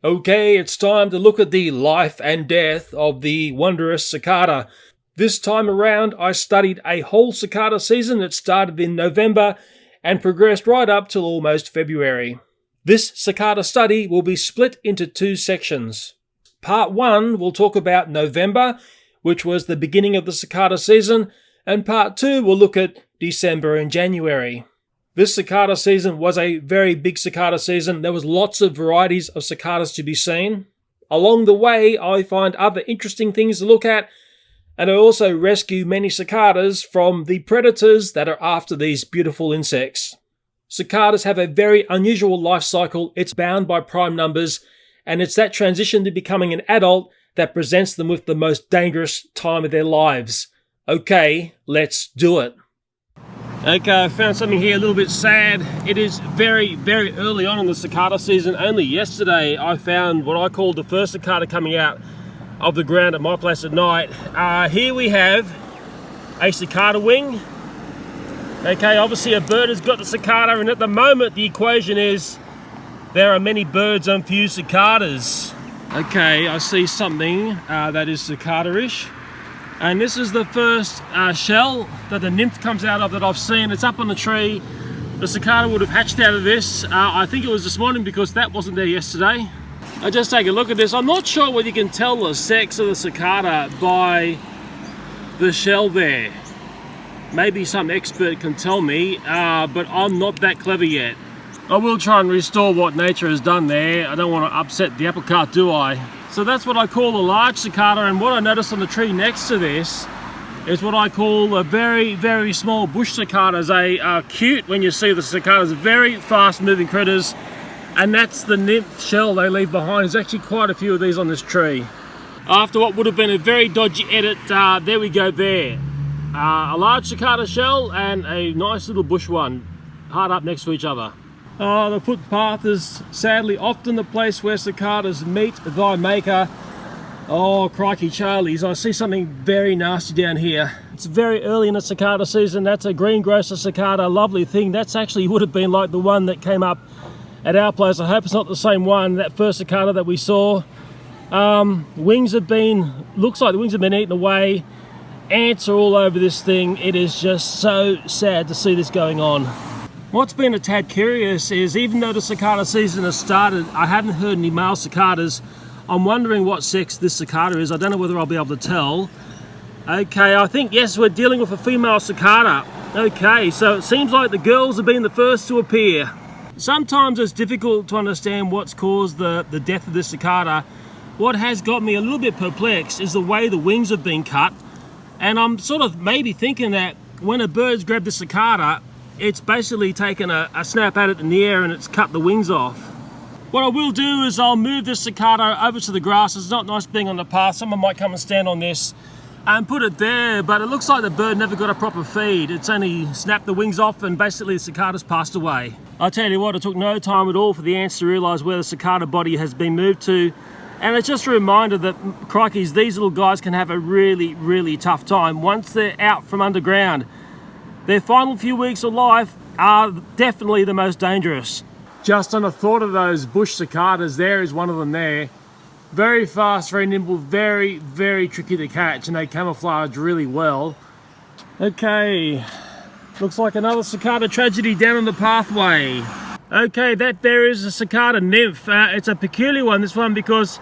Okay, it's time to look at the life and death of the wondrous cicada. This time around, I studied a whole cicada season that started in November and progressed right up till almost February. This cicada study will be split into two sections. Part 1 will talk about November, which was the beginning of the cicada season, and Part 2 will look at December and January. This cicada season was a very big cicada season. There was lots of varieties of cicadas to be seen. Along the way, I find other interesting things to look at, and I also rescue many cicadas from the predators that are after these beautiful insects. Cicadas have a very unusual life cycle. It's bound by prime numbers, and it's that transition to becoming an adult that presents them with the most dangerous time of their lives. Okay, let's do it. Okay, I found something here a little bit sad. It is very, very early on in the cicada season. Only yesterday I found what I call the first cicada coming out of the ground at my place at night. Here we have a cicada wing. Okay, obviously a bird has got the cicada, and at the moment the equation is there are many birds and few cicadas. Okay, I see something that is cicada-ish. And this is the first shell that the nymph comes out of that I've seen. It's up on the tree. The cicada would have hatched out of this. I think it was this morning because that wasn't there yesterday. I just take a look at this. I'm not sure whether you can tell the sex of the cicada by the shell there. Maybe some expert can tell me, but I'm not that clever yet. I will try and restore what nature has done there. I don't want to upset the apple cart, do I? So that's what I call a large cicada, and what I noticed on the tree next to this is what I call a very, very small bush cicadas. They are cute when you see the cicadas, very fast moving critters, and that's the nymph shell they leave behind. There's actually quite a few of these on this tree. After what would have been a very dodgy edit, there we go there. A large cicada shell and a nice little bush one, hard up next to each other. The footpath is sadly often the place where cicadas meet thy maker. Oh, crikey Charlies, I see something very nasty down here. It's very early in the cicada season. That's a greengrocer cicada, lovely thing. That's actually would have been like the one that came up at our place. I hope it's not the same one, that first cicada that we saw. Wings have been, looks like the wings have been eaten away. Ants are all over this thing. It is just so sad to see this going on. What's been a tad curious is, even though the cicada season has started, I haven't heard any male cicadas. I'm wondering what sex this cicada is. I don't know whether I'll be able to tell. Okay, I think, yes, we're dealing with a female cicada. Okay, so it seems like the girls have been the first to appear. Sometimes it's difficult to understand what's caused the death of this cicada. What has got me a little bit perplexed is the way the wings have been cut. And I'm sort of maybe thinking that when a bird's grabbed the cicada, it's basically taken a snap at it in the air and it's cut the wings off. What I will do is I'll move this cicada over to the grass. It's not nice being on the path. Someone might come and stand on this and put it there, but it looks like the bird never got a proper feed. It's only snapped the wings off and basically the cicada's passed away. I tell you what, it took no time at all for the ants to realise where the cicada body has been moved to. And it's just a reminder that, crikeys, these little guys can have a really, really tough time once they're out from underground. Their final few weeks of life are definitely the most dangerous. Just on a thought of those bush cicadas, there is one of them there. Very fast, very nimble, very, very tricky to catch, and they camouflage really well. Okay, looks like another cicada tragedy down on the pathway. Okay, that there is a Cicada Nymph. It's a peculiar one, this one, because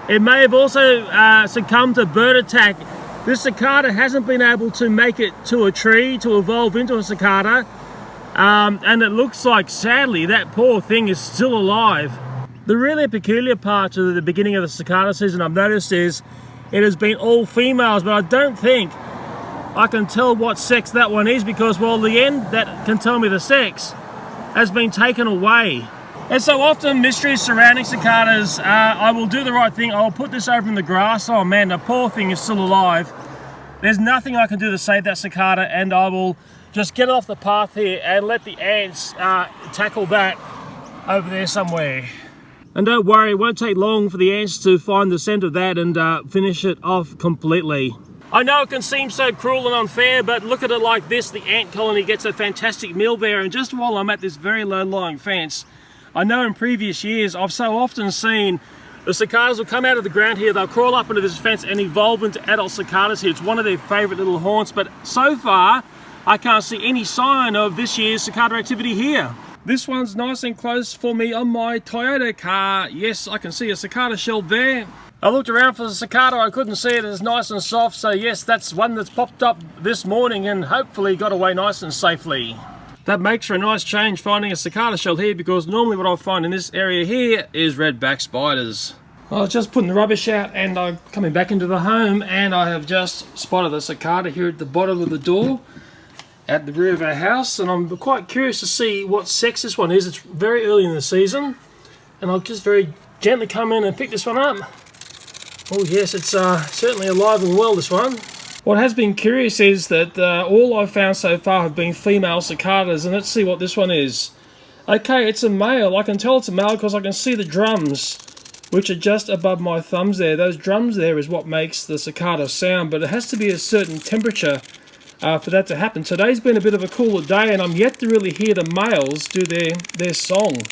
it may have also succumbed to bird attack. This cicada hasn't been able to make it to a tree to evolve into a cicada, and it looks like, sadly, that poor thing is still alive. The really peculiar part to the beginning of the cicada season I've noticed is it has been all females, but I don't think I can tell what sex that one is, because, well, the end that can tell me the sex has been taken away. And so often mysteries surrounding cicadas, I will do the right thing. I will put this over in the grass. Oh man, the poor thing is still alive. There's nothing I can do to save that cicada, and I will just get off the path here and let the ants tackle that over there somewhere. And don't worry, it won't take long for the ants to find the scent of that and finish it off completely. I know it can seem so cruel and unfair, but look at it like this. The ant colony gets a fantastic meal there, and just while I'm at this very low-lying fence, I know in previous years I've so often seen the cicadas will come out of the ground here, they'll crawl up into this fence and evolve into adult cicadas here. It's one of their favourite little haunts, but so far I can't see any sign of this year's cicada activity here. This one's nice and close for me on my Toyota car. Yes, I can see a cicada shell there. I looked around for the cicada, I couldn't see it, it's nice and soft, so yes, that's one that's popped up this morning and hopefully got away nice and safely. That makes for a nice change finding a cicada shell here, because normally what I find in this area here is redback spiders. I was just putting the rubbish out and I'm coming back into the home, and I have just spotted a cicada here at the bottom of the door at the rear of our house, and I'm quite curious to see what sex this one is. It's very early in the season and I'll just very gently come in and pick this one up. Oh yes, it's certainly alive and well, this one. What has been curious is that all I've found so far have been female cicadas, and let's see what this one is. Okay, it's a male. I can tell it's a male because I can see the drums, which are just above my thumbs there. Those drums there is what makes the cicada sound, but it has to be a certain temperature for that to happen. Today's been a bit of a cooler day and I'm yet to really hear the males do their song.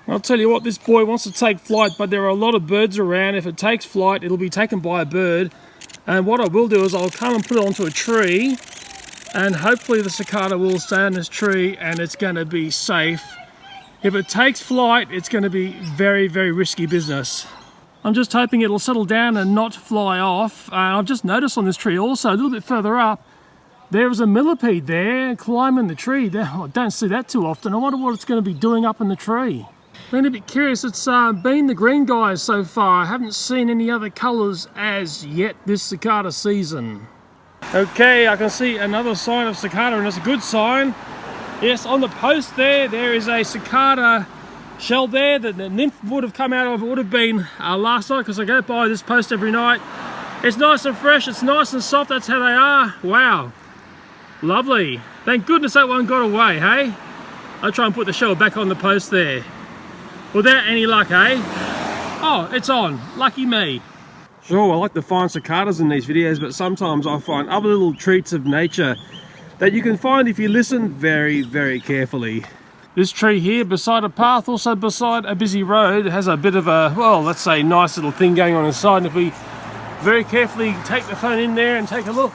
I'll tell you what, this boy wants to take flight, but there are a lot of birds around. If it takes flight, it'll be taken by a bird. And what I will do is I'll come and put it onto a tree, and hopefully the cicada will stay on this tree and it's going to be safe. If it takes flight, it's going to be very, very risky business. I'm just hoping it'll settle down and not fly off. I've just noticed on this tree also, a little bit further up, there is a millipede there climbing the tree. I don't see that too often. I wonder what it's going to be doing up in the tree. Been a bit curious. It's been the green guys so far. I haven't seen any other colours as yet this cicada season. Okay, I can see another sign of cicada, and it's a good sign. Yes, on the post there is a cicada shell there that the nymph would have come out of. It would have been last night, because I go by this post every night. It's nice and fresh, it's nice and soft, that's how they are. Wow, lovely. Thank goodness that one got away, hey? I'll try and put the shell back on the post there. Without any luck, eh? Oh, it's on. Lucky me. Sure, I like to find cicadas in these videos, but sometimes I find other little treats of nature that you can find if you listen very, very carefully. This tree here beside a path, also beside a busy road, has a bit of a, well, let's say nice little thing going on inside. And if we very carefully take the phone in there and take a look.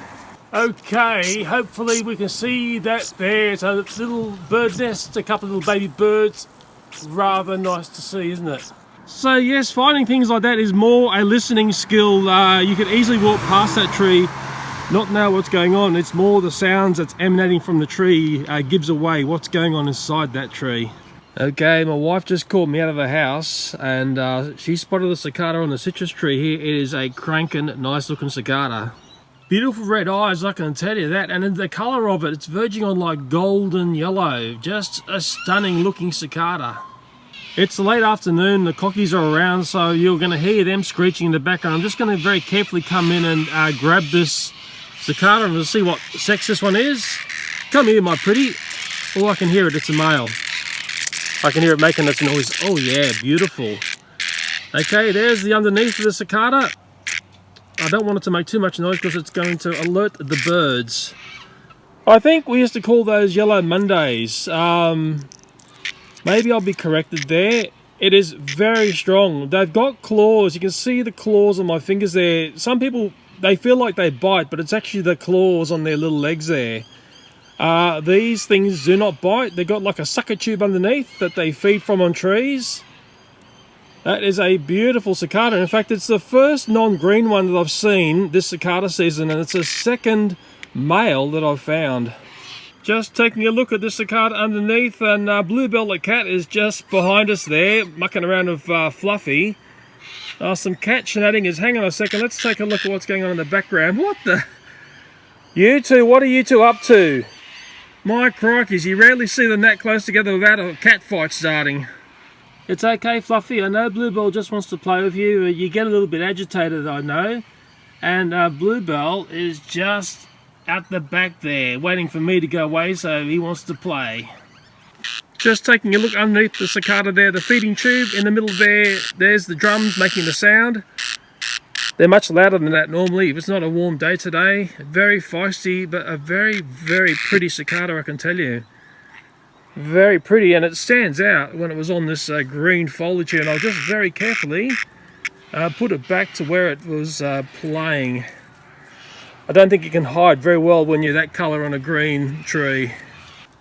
Okay, hopefully we can see that there's a little bird nest, a couple of little baby birds. Rather nice to see, isn't it? So yes, finding things like that is more a listening skill. You could easily walk past that tree, not know what's going on. It's more the sounds that's emanating from the tree gives away what's going on inside that tree. Okay, my wife just called me out of the house, and she spotted the cicada on the citrus tree here. It is a cranking, nice looking cicada. Beautiful red eyes, I can tell you that, and the colour of it, it's verging on like golden yellow. Just a stunning looking cicada. It's late afternoon, the cockies are around, so you're going to hear them screeching in the background. I'm just going to very carefully come in and grab this cicada and see what sex this one is. Come here, my pretty. Oh, I can hear it, it's a male. I can hear it making its noise. Oh yeah, beautiful. Okay, there's the underneath of the cicada. I don't want it to make too much noise because it's going to alert the birds. I think we used to call those yellow Mondays. Maybe I'll be corrected there. It is very strong. They've got claws. You can see the claws on my fingers there. Some people, they feel like they bite, but it's actually the claws on their little legs there. These things do not bite. They've got like a sucker tube underneath that they feed from on trees. That is a beautiful cicada. In fact, it's the first non-green one that I've seen this cicada season, and it's the second male that I've found. Just taking a look at this cicada underneath, and blue-belted cat is just behind us there, mucking around with Fluffy. Some cat shenanigans. Hang on a second, let's take a look at what's going on in the background. What the? You two, what are you two up to? My crikeys, you rarely see them that close together without a cat fight starting. It's okay, Fluffy. I know Bluebell just wants to play with you. You get a little bit agitated, I know. And Bluebell is just at the back there, waiting for me to go away, so he wants to play. Just taking a look underneath the cicada there, the feeding tube in the middle there, there's the drums making the sound. They're much louder than that normally if it's not a warm day today. Very feisty, but a very, very pretty cicada, I can tell you. Very pretty, and it stands out when it was on this green foliage here, and I'll just very carefully put it back to where it was playing. I don't think you can hide very well when you're that colour on a green tree.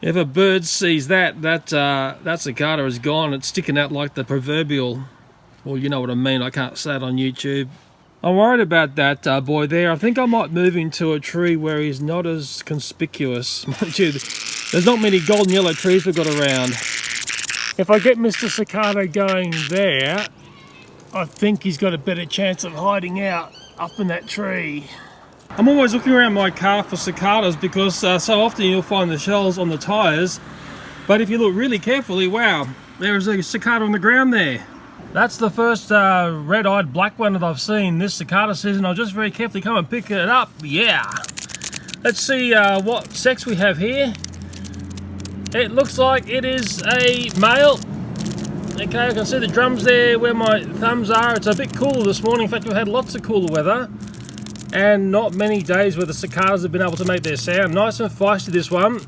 If a bird sees that cicada is gone. It's sticking out like the proverbial, well, you know what I mean, I can't say it on YouTube. I'm worried about that boy there. I think I might move him to a tree where he's not as conspicuous. Mind you, there's not many golden yellow trees we've got around. If I get Mr. Cicada going there, I think he's got a better chance of hiding out up in that tree. I'm always looking around my car for cicadas because so often you'll find the shells on the tyres. But if you look really carefully, wow, there's a cicada on the ground there. That's the first red-eyed black one that I've seen this cicada season. I'll just very carefully come and pick it up. Yeah. Let's see what sex we have here. It looks like it is a male. Okay, I can see the drums there where my thumbs are. It's a bit cooler this morning. In fact, we've had lots of cooler weather. And not many days where the cicadas have been able to make their sound. Nice and feisty, this one.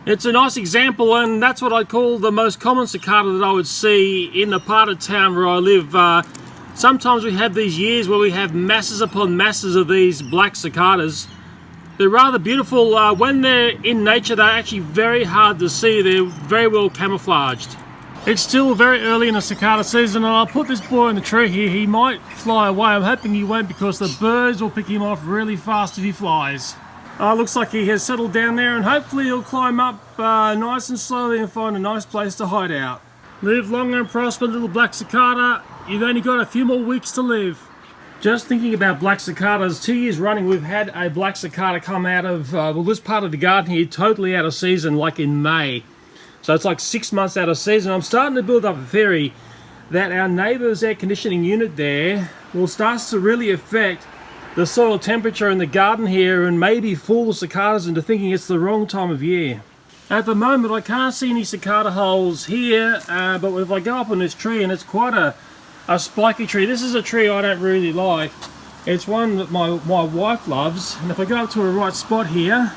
It's a nice example, and that's what I call the most common cicada that I would see in the part of town where I live. Sometimes we have these years where we have masses upon masses of these black cicadas. They're rather beautiful. When they're in nature, they're actually very hard to see. They're very well camouflaged. It's still very early in the cicada season, and I'll put this boy in the tree here. He might fly away. I'm hoping he won't, because the birds will pick him off really fast if he flies. Looks like he has settled down there, and hopefully he'll climb up nice and slowly and find a nice place to hide out. Live long and prosper, little black cicada. You've only got a few more weeks to live. Just thinking about black cicadas, 2 years running we've had a black cicada come out of, well, this part of the garden here, totally out of season, like in May. So it's like 6 months out of season. I'm starting to build up a theory that our neighbour's air conditioning unit there will start to really affect the soil temperature in the garden here, and maybe fool the cicadas into thinking it's the wrong time of year. At the moment I can't see any cicada holes here, but if I go up on this tree, and it's quite a spiky tree. This is a tree I don't really like. It's one that my wife loves, and if I go up to a right spot here,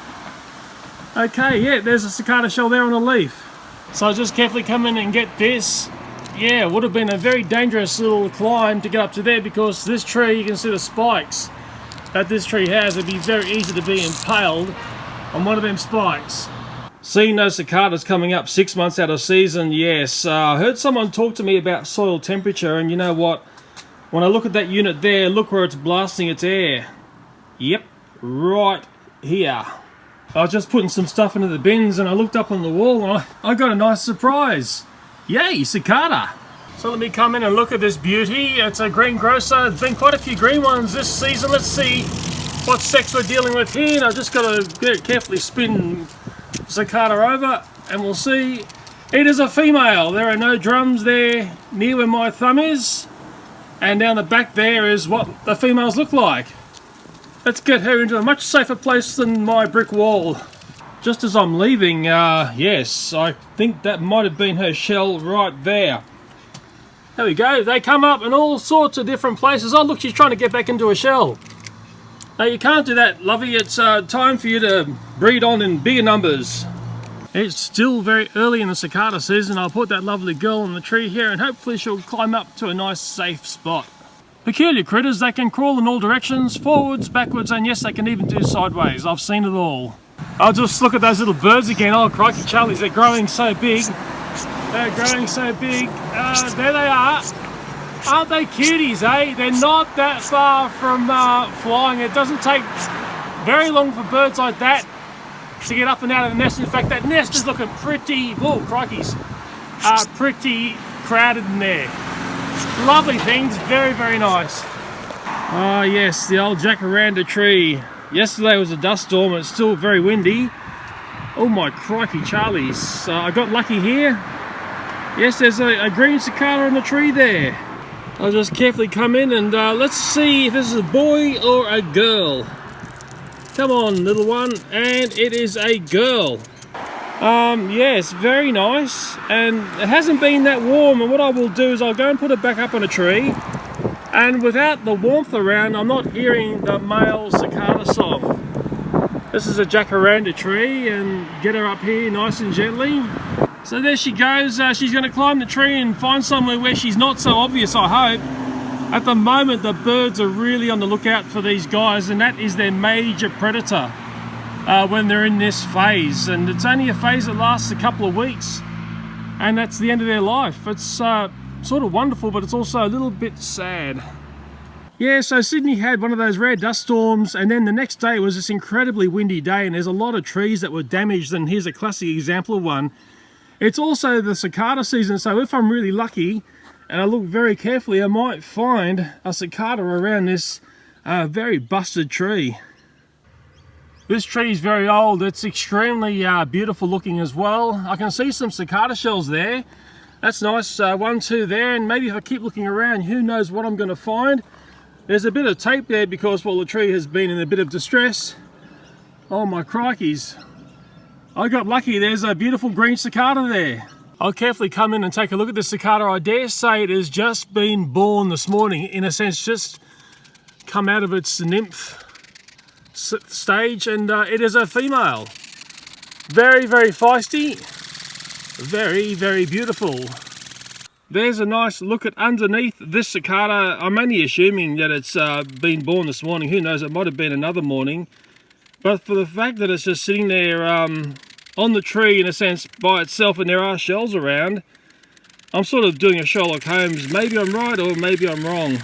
okay, yeah, there's a cicada shell there on a leaf. So I just carefully come in and get this. Yeah, it would have been a very dangerous little climb to get up to there, because this tree, you can see the spikes that this tree has. It'd be very easy to be impaled on one of them spikes. Seeing those cicadas coming up 6 months out of season, yes. I heard someone talk to me about soil temperature, and you know what? When I look at that unit there, look where it's blasting its air. Yep, right here. I was just putting some stuff into the bins, and I looked up on the wall, and I got a nice surprise. Yay, cicada! So let me come in and look at this beauty. It's a greengrocer. There's been quite a few green ones this season. Let's see what sex we're dealing with here. And I've just got to very carefully spin cicada over, and we'll see. It is a female. There are no drums there near where my thumb is, and down the back there is what the females look like. Let's get her into a much safer place than my brick wall. Just as I'm leaving, yes, I think that might have been her shell right there. There we go. They come up in all sorts of different places. Oh look, she's trying to get back into a shell. Now you can't do that, lovey. It's time for you to breed on in bigger numbers. It's still very early in the cicada season. I'll put that lovely girl on the tree here, and hopefully she'll climb up to a nice safe spot. Peculiar critters, they can crawl in all directions, forwards, backwards, and yes, they can even do sideways. I've seen it all. I'll just look at those little birds again. Oh crikey Charlies, they're growing so big. They're growing so big. There they are. Aren't they cuties, eh? They're not that far from flying. It doesn't take very long for birds like that to get up and out of the nest. In fact, that nest is looking pretty, oh crikeys, pretty crowded in there. Lovely things, very, very nice. Ah yes, the old jacaranda tree. Yesterday was a dust storm, it's still very windy. Oh my crikey Charlies. I got lucky here. Yes, there's a green cicada on the tree there. I'll just carefully come in and let's see if this is a boy or a girl. Come on, little one. And it is a girl. Yes, very nice. And it hasn't been that warm, and what I will do is I'll go and put it back up on a tree. And without the warmth around, I'm not hearing the male cicada song. This is a jacaranda tree, and get her up here nice and gently. So there she goes. She's going to climb the tree and find somewhere where she's not so obvious, I hope. At the moment, the birds are really on the lookout for these guys, and that is their major predator when they're in this phase. And it's only a phase that lasts a couple of weeks, and that's the end of their life. It's sort of wonderful, but it's also a little bit sad. Yeah, so Sydney had one of those rare dust storms, and then the next day was this incredibly windy day, and there's a lot of trees that were damaged, and here's a classic example of one. It's also the cicada season, so if I'm really lucky and I look very carefully, I might find a cicada around this very busted tree. This tree is very old. It's extremely beautiful looking as well. I can see some cicada shells there. That's nice. 1, 2 there, and maybe if I keep looking around, who knows what I'm going to find. There's a bit of tape there because, well, the tree has been in a bit of distress. Oh my crikeys. I got lucky. There's a beautiful green cicada there. I'll carefully come in and take a look at this cicada. I dare say it has just been born this morning, in a sense, just come out of its nymph stage, and it is a female. Very, very feisty. Very, very beautiful. There's a nice look at underneath this cicada. I'm only assuming that it's been born this morning. Who knows, it might have been another morning. But for the fact that it's just sitting there on the tree, in a sense, by itself, and there are shells around, I'm sort of doing a Sherlock Holmes. Maybe I'm right or maybe I'm wrong.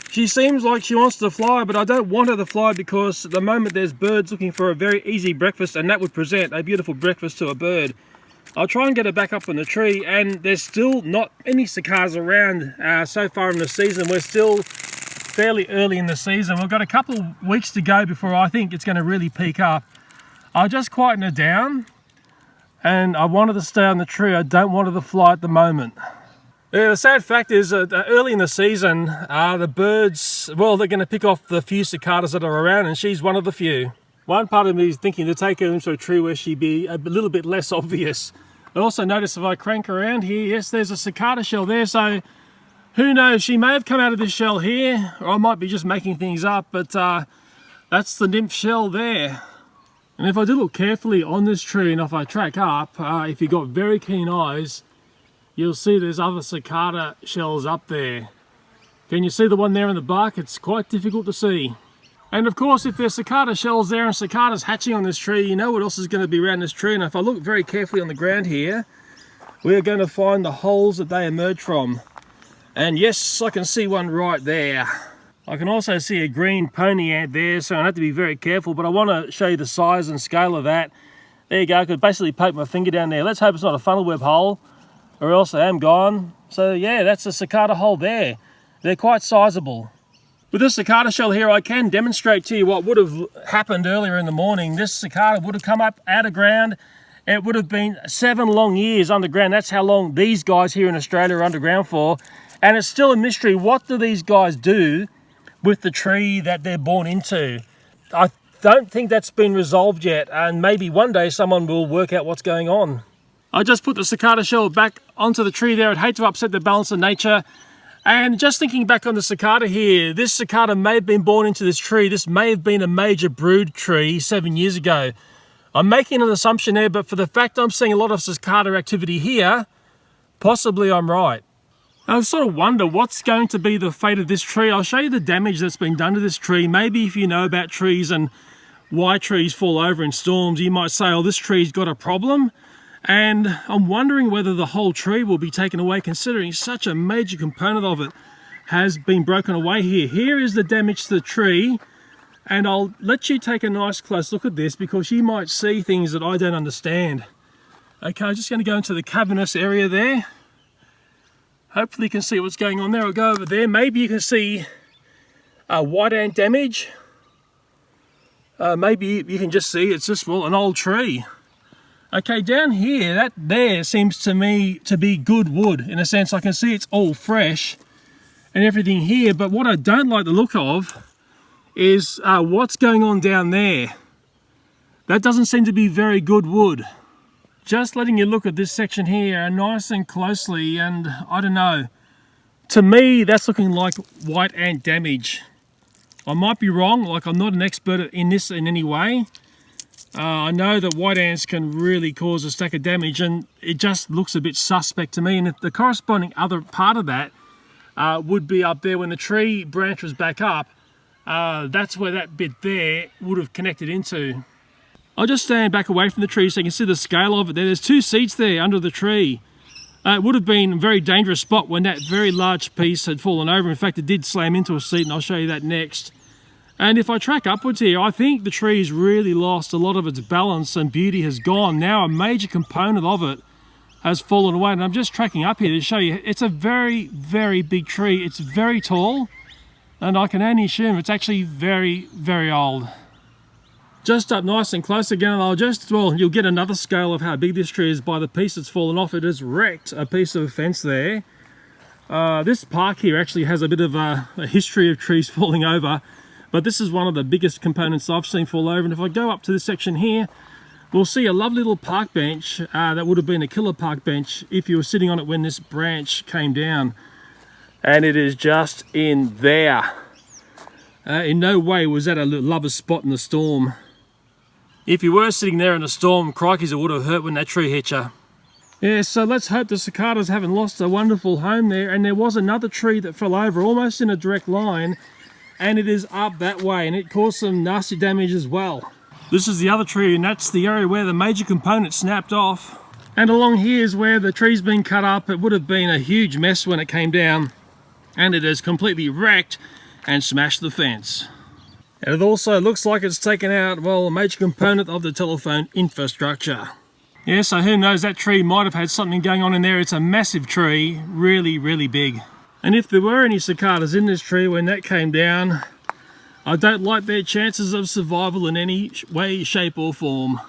She seems like she wants to fly, but I don't want her to fly because at the moment there's birds looking for a very easy breakfast, and that would present a beautiful breakfast to a bird. I'll try and get her back up on the tree, and there's still not any cicadas around so far in the season. We're still fairly early in the season. We've got a couple of weeks to go before I think it's going to really peak up. I'll just quieten her down, and I wanted to stay on the tree. I don't want her to fly at the moment. Yeah, the sad fact is that early in the season, the birds, well, they're going to pick off the few cicadas that are around, and she's one of the few. One part of me is thinking to take her into a tree where she'd be a little bit less obvious. I also notice if I crank around here, yes, there's a cicada shell there, so who knows, she may have come out of this shell here, or I might be just making things up, but that's the nymph shell there. And if I do look carefully on this tree, and if I track up, if you've got very keen eyes, you'll see there's other cicada shells up there. Can you see the one there in the bark? It's quite difficult to see. And of course, if there's cicada shells there and cicadas hatching on this tree, you know what else is going to be around this tree. And if I look very carefully on the ground here, we are going to find the holes that they emerge from. And yes, I can see one right there. I can also see a green pony ant there, so I have to be very careful, but I want to show you the size and scale of that. There you go, I could basically poke my finger down there. Let's hope it's not a funnel web hole, or else I am gone. So yeah, that's a cicada hole there. They're quite sizable. With this cicada shell here, I can demonstrate to you what would have happened earlier in the morning. This cicada would have come up out of ground. It would have been 7 long years underground. That's how long these guys here in Australia are underground for. And it's still a mystery. What do these guys do with the tree that they're born into? I don't think that's been resolved yet. And maybe one day someone will work out what's going on. I just put the cicada shell back onto the tree there. I'd hate to upset the balance of nature. And just thinking back on the cicada here, this cicada may have been born into this tree. This may have been a major brood tree 7 years ago. I'm making an assumption there, but for the fact I'm seeing a lot of cicada activity here, possibly I'm right. I sort of wonder what's going to be the fate of this tree. I'll show you the damage that's been done to this tree. Maybe if you know about trees and why trees fall over in storms, you might say, oh, this tree's got a problem. And I'm wondering whether the whole tree will be taken away, considering such a major component of it has been broken away here. Here is the damage to the tree, and I'll let you take a nice close look at this because you might see things that I don't understand. Okay, I'm just going to go into the cavernous area there. Hopefully you can see what's going on there. I'll go over there. Maybe you can see white ant damage. Maybe you can just see it's just, well, an old tree. Okay, down here, that there seems to me to be good wood. In a sense, I can see it's all fresh and everything here, but what I don't like the look of is what's going on down there. That doesn't seem to be very good wood. Just letting you look at this section here nice and closely, and I don't know. To me, that's looking like white ant damage. I might be wrong, like I'm not an expert in this in any way, I know that white ants can really cause a stack of damage, and it just looks a bit suspect to me. And if the corresponding other part of that would be up there when the tree branch was back up, that's where that bit there would have connected into. I'll just stand back away from the tree so you can see the scale of it there. There's 2 seats there under the tree. It would have been a very dangerous spot when that very large piece had fallen over. In fact, it did slam into a seat, and I'll show you that next. And if I track upwards here, I think the tree's really lost a lot of its balance and beauty has gone. Now a major component of it has fallen away, and I'm just tracking up here to show you. It's a very, very big tree. It's very tall, and I can only assume it's actually very, very old. Just up nice and close again, and you'll get another scale of how big this tree is by the piece that's fallen off. It has wrecked a piece of a fence there. This park here actually has a bit of a history of trees falling over. But this is one of the biggest components I've seen fall over. And if I go up to this section here, we'll see a lovely little park bench that would have been a killer park bench if you were sitting on it when this branch came down. And it is just in there. In no way was that a lover's spot in the storm. If you were sitting there in a storm, crikeys, it would have hurt when that tree hit you. Yeah, so let's hope the cicadas haven't lost a wonderful home there. And there was another tree that fell over almost in a direct line. And it is up that way, and it caused some nasty damage as well. This is the other tree, and that's the area where the major component snapped off. And along here is where the tree's been cut up. It would have been a huge mess when it came down, and it has completely wrecked and smashed the fence. And it also looks like it's taken out, well, a major component of the telephone infrastructure. Yeah, so who knows, that tree might have had something going on in there. It's a massive tree, really, really big. And if there were any cicadas in this tree when that came down, I don't like their chances of survival in any way, shape or form.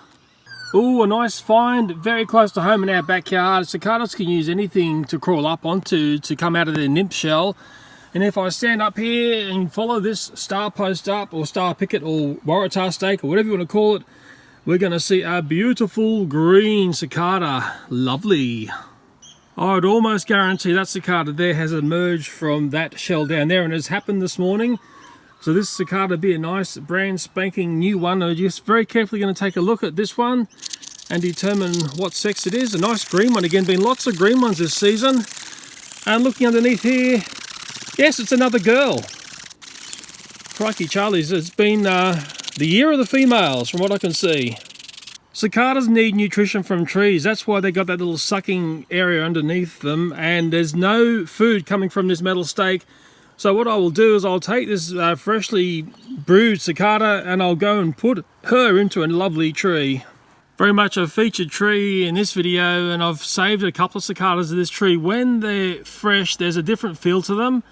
Ooh, a nice find very close to home in our backyard. Cicadas can use anything to crawl up onto to come out of their nymph shell. And if I stand up here and follow this star post up, or star picket, or waratah stake, or whatever you want to call it, we're going to see a beautiful green cicada. Lovely. I would almost guarantee that cicada there has emerged from that shell down there, and it has happened this morning. So this cicada be a nice brand spanking new one. I'm just very carefully going to take a look at this one and determine what sex it is. A nice green one again, been lots of green ones this season. And looking underneath here, yes, it's another girl. Crikey Charlies, it's been the year of the females from what I can see. Cicadas need nutrition from trees. That's why they got that little sucking area underneath them, and there's no food coming from this metal stake. So what I will do is I'll take this freshly brewed cicada and I'll go and put her into a lovely tree. Very much a featured tree in this video, and I've saved a couple of cicadas of this tree. When they're fresh, there's a different feel to them.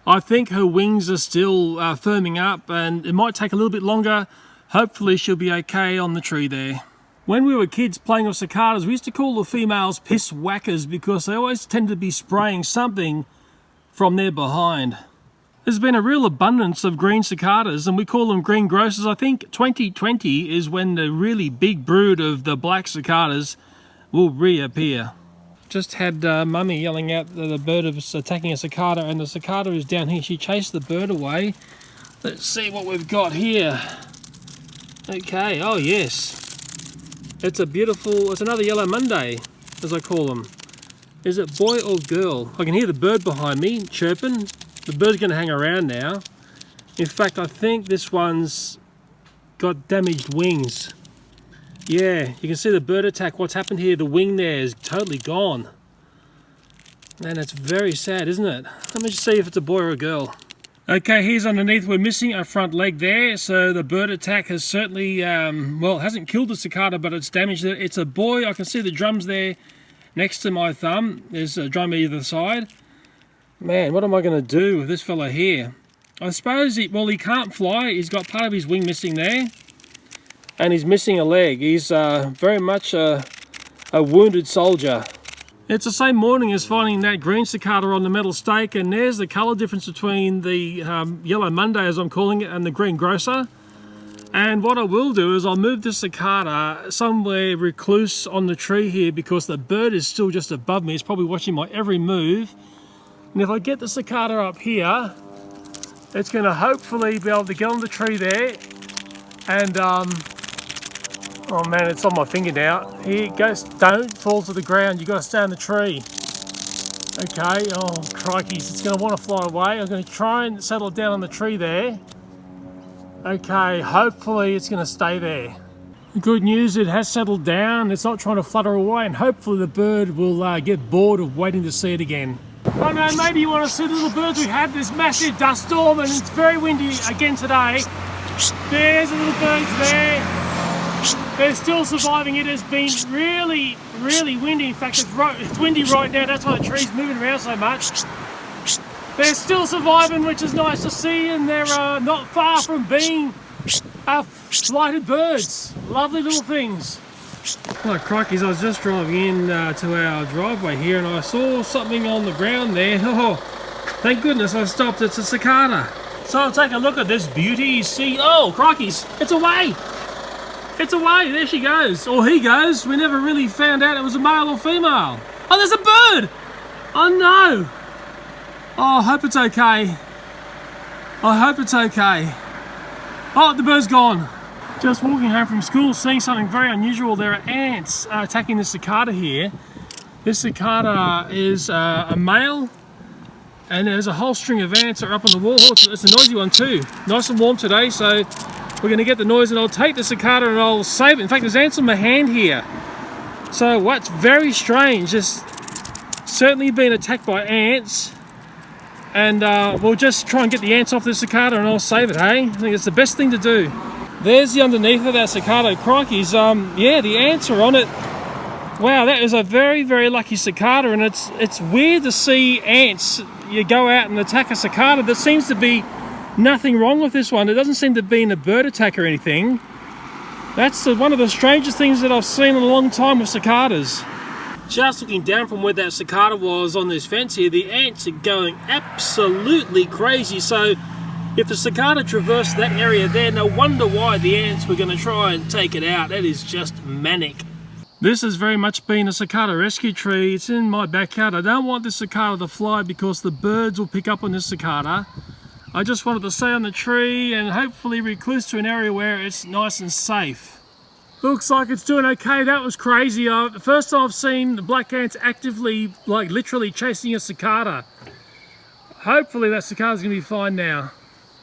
I think her wings are still firming up, and it might take a little bit longer. Hopefully she'll be okay on the tree there. When we were kids playing with cicadas, we used to call the females piss whackers because they always tend to be spraying something from their behind. There's been a real abundance of green cicadas, and we call them green grocers. I think 2020 is when the really big brood of the black cicadas will reappear. Just had Mummy yelling out that the bird is attacking a cicada, and the cicada is down here. She chased the bird away. Let's see what we've got here. Okay, oh yes. It's a beautiful, it's another Yellow Monday, as I call them. Is it boy or girl? I can hear the bird behind me chirping. The bird's going to hang around now. In fact, I think this one's got damaged wings. Yeah, you can see the bird attack. What's happened here, the wing there is totally gone. And it's very sad, isn't it? Let me just see if it's a boy or a girl. Okay, here's underneath. We're missing a front leg there, so the bird attack has certainly, well, hasn't killed the cicada, but it's damaged it. It's a boy. I can see the drums there next to my thumb. There's a drum either side. Man, what am I going to do with this fella here? I suppose, he can't fly. He's got part of his wing missing there, and he's missing a leg. He's very much a wounded soldier. It's the same morning as finding that green cicada on the metal stake, and there's the colour difference between the Yellow Monday, as I'm calling it, and the green grocer. And what I will do is I'll move this cicada somewhere recluse on the tree here, because the bird is still just above me. It's probably watching my every move. And if I get the cicada up here, it's going to hopefully be able to get on the tree there. And Oh man, it's on my finger now. Here it goes. Don't fall to the ground. You've got to stay on the tree. Okay. Oh, crikeys. It's going to want to fly away. I'm going to try and settle it down on the tree there. Okay. Hopefully it's going to stay there. The good news, it has settled down. It's not trying to flutter away, and hopefully the bird will get bored of waiting to see it again. Oh no, maybe you want to see the little birds we had. This massive dust storm, and it's very windy again today. There's the little birds there. They're still surviving. It has been really, really windy. In fact, it's windy right now. That's why the tree's moving around so much. They're still surviving, which is nice to see, and they're not far from being flighted birds. Lovely little things. Oh, crikeys, I was just driving in to our driveway here, and I saw something on the ground there. Oh, thank goodness I stopped. It's a cicada. So I'll take a look at this beauty. You see, oh, crikeys, it's away. It's away. There she goes. Or he goes. We never really found out it was a male or female. Oh, there's a bird. Oh, no. Oh, I hope it's okay. I hope it's okay. Oh, the bird's gone. Just walking home from school, seeing something very unusual. There are ants attacking the cicada here. This cicada is a male, and there's a whole string of ants that are up on the wall. Oh, it's a noisy one too. Nice and warm today, so we're going to get the noise, and I'll take the cicada and I'll save it. In fact, there's ants on my hand here. So what's very strange is certainly been attacked by ants, and we'll just try and get the ants off the cicada and I'll save it, hey? I think it's the best thing to do. There's the underneath of that cicada. Crikeys, yeah, the ants are on it. Wow, that is a very, very lucky cicada, and it's weird to see ants. You go out and attack a cicada. There seems to be nothing wrong with this one. It doesn't seem to be a bird attack or anything. That's one of the strangest things that I've seen in a long time with cicadas. Just looking down from where that cicada was on this fence here, the ants are going absolutely crazy. So if the cicada traversed that area there, no wonder why the ants were going to try and take it out. That is just manic. This has very much been a cicada rescue tree. It's in my backyard. I don't want this cicada to fly because the birds will pick up on this cicada. I just wanted to stay on the tree and hopefully recluse to an area where it's nice and safe. Looks like it's doing okay. That was crazy. The first time I've seen the black ants actively, like literally chasing a cicada. Hopefully that cicada's going to be fine now.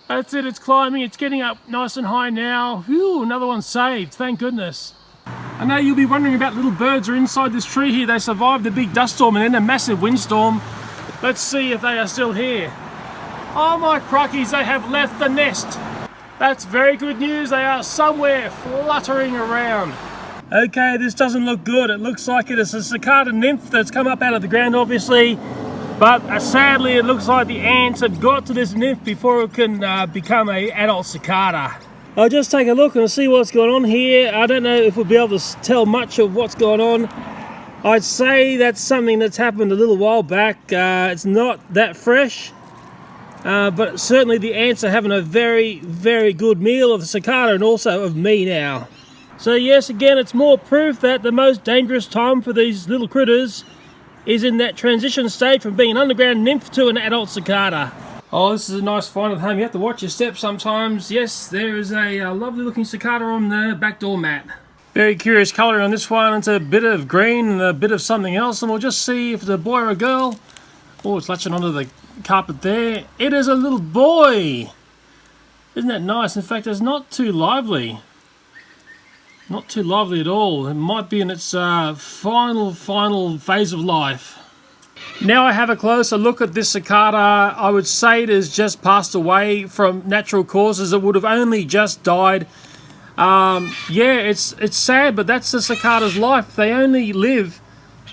That's it, it's climbing, it's getting up nice and high now. Whew, another one saved, thank goodness. I know you'll be wondering about little birds are inside this tree here. They survived the big dust storm and then a massive windstorm. Let's see if they are still here. Oh my crikeys, they have left the nest. That's very good news, they are somewhere fluttering around. Okay, this doesn't look good. It looks like it is a Cicada Nymph that's come up out of the ground, obviously. But sadly, it looks like the ants have got to this nymph before it can become an adult cicada. I'll just take a look and see what's going on here. I don't know if we'll be able to tell much of what's going on. I'd say that's something that's happened a little while back. It's not that fresh. But certainly the ants are having a very, very good meal of the cicada and also of me now. So yes, again, it's more proof that the most dangerous time for these little critters is in that transition stage from being an underground nymph to an adult cicada. Oh, this is a nice find at home. You have to watch your steps sometimes. Yes, there is a lovely looking cicada on the back door mat. Very curious colour on this one. It's a bit of green and a bit of something else, and we'll just see if it's a boy or a girl. Oh, it's latching onto the carpet there. It is a little boy! Isn't that nice? In fact, it's not too lively. Not too lively at all. It might be in its final phase of life. Now I have a closer look at this cicada. I would say it has just passed away from natural causes. It would have only just died. Yeah, it's sad, but that's the cicada's life. They only live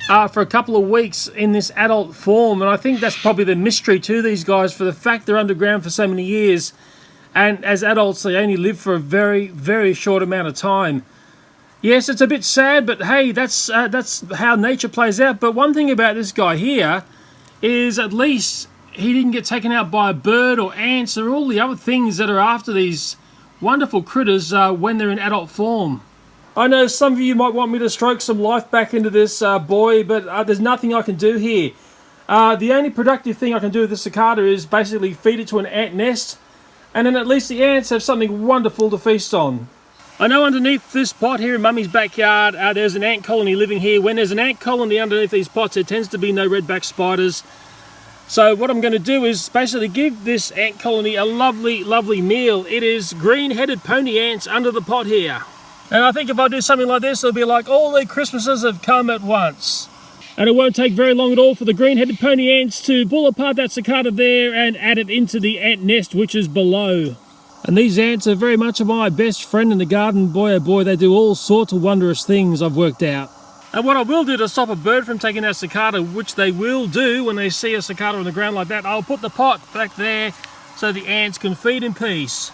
for a couple of weeks in this adult form, and I think that's probably the mystery to these guys, for the fact they're underground for so many years, and as adults they only live for a very, very short amount of time. Yes, it's a bit sad, but hey, that's how nature plays out. But one thing about this guy here is at least he didn't get taken out by a bird or ants or all the other things that are after these wonderful critters when they're in adult form. I know some of you might want me to stroke some life back into this boy, but there's nothing I can do here. The only productive thing I can do with the cicada is basically feed it to an ant nest, and then at least the ants have something wonderful to feast on. I know underneath this pot here in Mummy's backyard, there's an ant colony living here. When there's an ant colony underneath these pots, there tends to be no redback spiders. So what I'm going to do is basically give this ant colony a lovely, lovely meal. It is green-headed pony ants under the pot here. And I think if I do something like this, it'll be like all the Christmases have come at once. And it won't take very long at all for the green-headed pony ants to pull apart that cicada there and add it into the ant nest, which is below. And these ants are very much my best friend in the garden. Boy, oh boy, they do all sorts of wondrous things I've worked out. And what I will do to stop a bird from taking that cicada, which they will do when they see a cicada on the ground like that, I'll put the pot back there so the ants can feed in peace.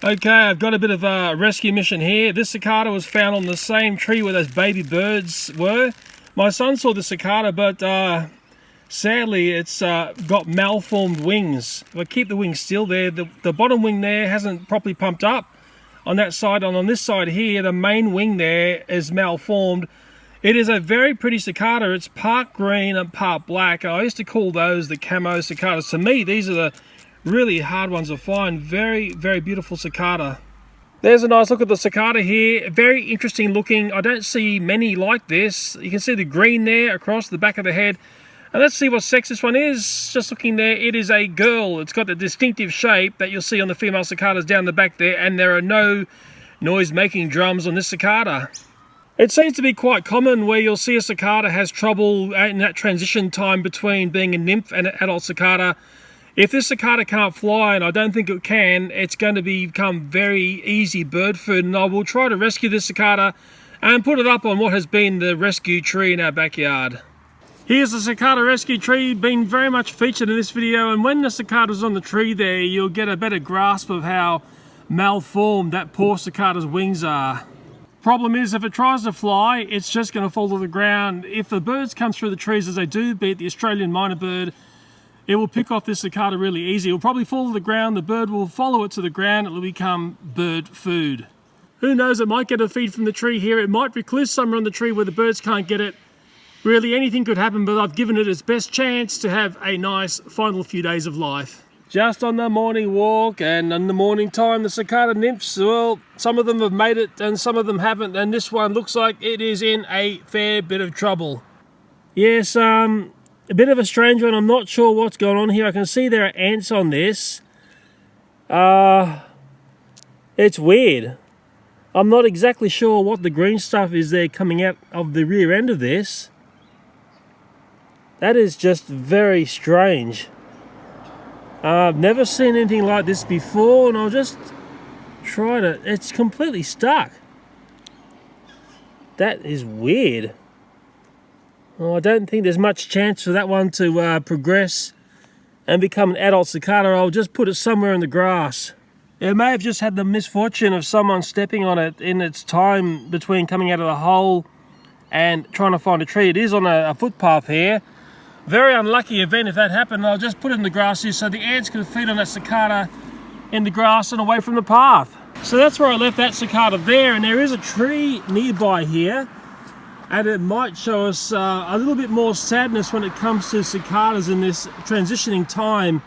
Okay, I've got a bit of a rescue mission here. This cicada was found on the same tree where those baby birds were. My son saw the cicada, but sadly it's got malformed wings. If I keep the wings still there, the bottom wing there hasn't properly pumped up on that side, and on this side here, the main wing there is malformed. It is a very pretty cicada. It's part green and part black. I used to call those the camo cicadas. To me, these are the really hard ones to find. Very, very beautiful cicada. There's a nice look at the cicada here. Very interesting looking. I don't see many like this. You can see the green there across the back of the head. And let's see what sex this one is. Just looking there, it is a girl. It's got the distinctive shape that you'll see on the female cicadas down the back there, and there are no noise-making drums on this cicada. It seems to be quite common where you'll see a cicada has trouble in that transition time between being a nymph and an adult cicada. If this cicada can't fly, and I don't think it can, it's going to become very easy bird food, and I will try to rescue this cicada and put it up on what has been the rescue tree in our backyard. Here's the cicada rescue tree, been very much featured in this video, and when the cicada's on the tree there, you'll get a better grasp of how malformed that poor cicada's wings are. Problem is, if it tries to fly, it's just going to fall to the ground. If the birds come through the trees as they do, be it the Australian minor bird, it will pick off this cicada really easy. It will probably fall to the ground, the bird will follow it to the ground, it will become bird food. Who knows, it might get a feed from the tree here, it might recluse somewhere on the tree where the birds can't get it. Really, anything could happen, but I've given it its best chance to have a nice final few days of life. Just on the morning walk, and in the morning time, the Cicada Nymphs, well, some of them have made it and some of them haven't, and this one looks like it is in a fair bit of trouble. Yes, a bit of a strange one. I'm not sure what's going on here. I can see there are ants on this. It's weird. I'm not exactly sure what the green stuff is there coming out of the rear end of this. That is just very strange. I've never seen anything like this before, and I'll just try to... It's completely stuck. That is weird. Well, I don't think there's much chance for that one to progress and become an adult cicada. I'll just put it somewhere in the grass. It may have just had the misfortune of someone stepping on it in its time between coming out of the hole and trying to find a tree. It is on a footpath here. Very unlucky event if that happened. I'll just put it in the grass here so the ants can feed on that cicada in the grass and away from the path. So that's where I left that cicada there, and there is a tree nearby here, and it might show us a little bit more sadness when it comes to cicadas in this transitioning time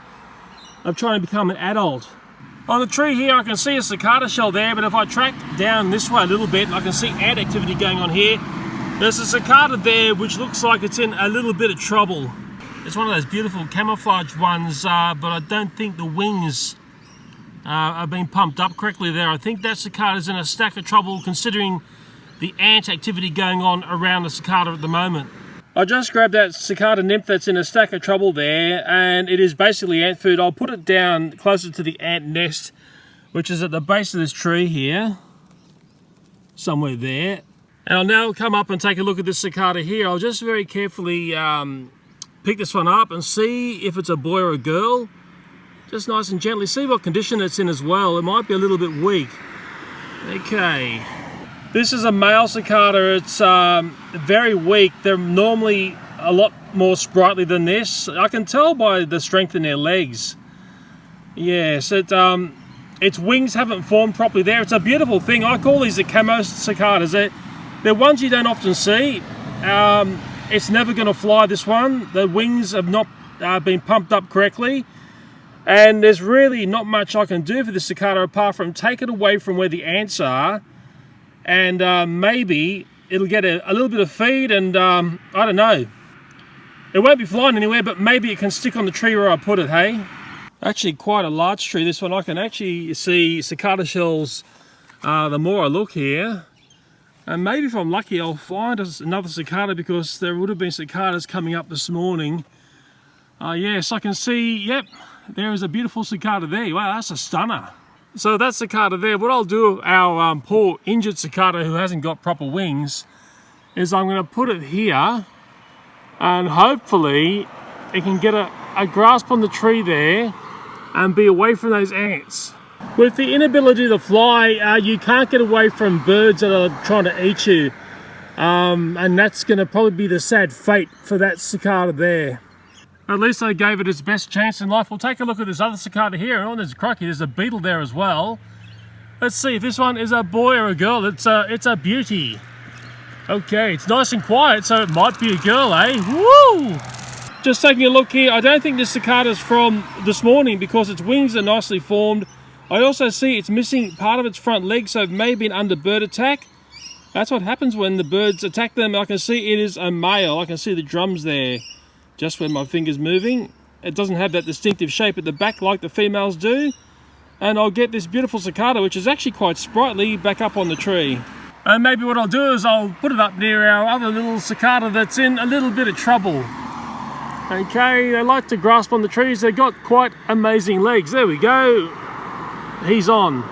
of trying to become an adult. On the tree here I can see a cicada shell there, but if I track down this way a little bit, I can see ant activity going on here. There's a cicada there which looks like it's in a little bit of trouble. It's one of those beautiful camouflage ones, but I don't think the wings are being pumped up correctly there. I think that cicada's in a stack of trouble considering the ant activity going on around the cicada at the moment. I just grabbed that Cicada Nymph that's in a stack of trouble there, and it is basically ant food. I'll put it down closer to the ant nest, which is at the base of this tree here, somewhere there. And I'll now come up and take a look at this cicada here. I'll just very carefully pick this one up and see if it's a boy or a girl. Just nice and gently. See what condition it's in as well. It might be a little bit weak. Okay. This is a male cicada. It's very weak. They're normally a lot more sprightly than this. I can tell by the strength in their legs. Yes, its wings haven't formed properly there. It's a beautiful thing. I call these the camo cicadas. They're ones you don't often see. It's never going to fly, this one. The wings have not been pumped up correctly. And there's really not much I can do for this cicada apart from take it away from where the ants are and maybe it'll get a little bit of feed, and I don't know. It won't be flying anywhere, but maybe it can stick on the tree where I put it, hey? Actually quite a large tree, this one. I can actually see cicada shells the more I look here. And maybe if I'm lucky I'll find another cicada, because there would have been cicadas coming up this morning. Yes, I can see, yep, there is a beautiful cicada there. Wow, that's a stunner. So that cicada there, what I'll do with our poor injured cicada who hasn't got proper wings, is I'm going to put it here, and hopefully it can get a grasp on the tree there and be away from those ants. With the inability to fly, you can't get away from birds that are trying to eat you, and that's going to probably be the sad fate for that cicada there. At least I gave it its best chance in life. We'll take a look at this other cicada here. Oh, there's a beetle there as well. Let's see if this one is a boy or a girl. It's a beauty. Okay, it's nice and quiet, so it might be a girl, eh? Woo! Just taking a look here, I don't think this cicada's from this morning because its wings are nicely formed. I also see it's missing part of its front leg, so it may be an underbird attack. That's what happens when the birds attack them. I can see it is a male. I can see the drums there, just where my finger's moving. It doesn't have that distinctive shape at the back like the females do. And I'll get this beautiful cicada, which is actually quite sprightly, back up on the tree. And maybe what I'll do is I'll put it up near our other little cicada that's in a little bit of trouble. Okay, they like to grasp on the trees. They've got quite amazing legs. There we go. He's on.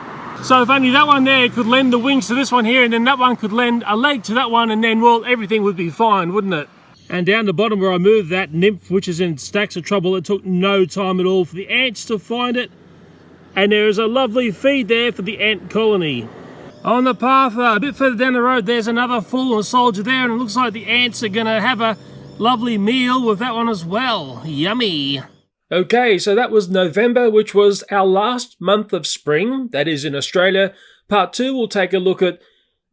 So if only that one there could lend the wings to this one here, and then that one could lend a leg to that one, and then, well, everything would be fine, wouldn't it? And down the bottom where I moved that nymph, which is in stacks of trouble, it took no time at all for the ants to find it. And there is a lovely feed there for the ant colony. On the path, a bit further down the road, there's another fallen soldier there, and it looks like the ants are going to have a lovely meal with that one as well. Yummy. Okay, so that was November, which was our last month of spring, that is in Australia. Part 2, we'll take a look at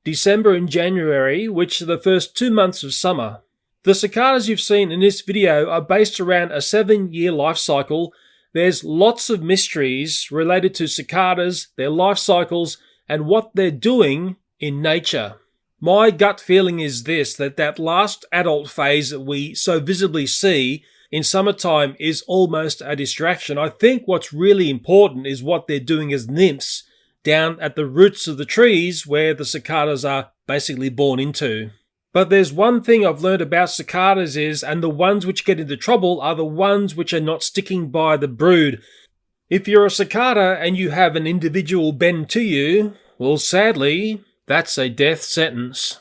December and January, which are the first 2 months of summer. The cicadas you've seen in this video are based around a 7-year life cycle. There's lots of mysteries related to cicadas, their life cycles, and what they're doing in nature. My gut feeling is this, that last adult phase that we so visibly see in summertime is almost a distraction. I think what's really important is what they're doing as nymphs down at the roots of the trees where the cicadas are basically born into. But there's one thing I've learned about cicadas is, and the ones which get into trouble are the ones which are not sticking by the brood. If you're a cicada and you have an individual bend to you, well, sadly, that's a death sentence.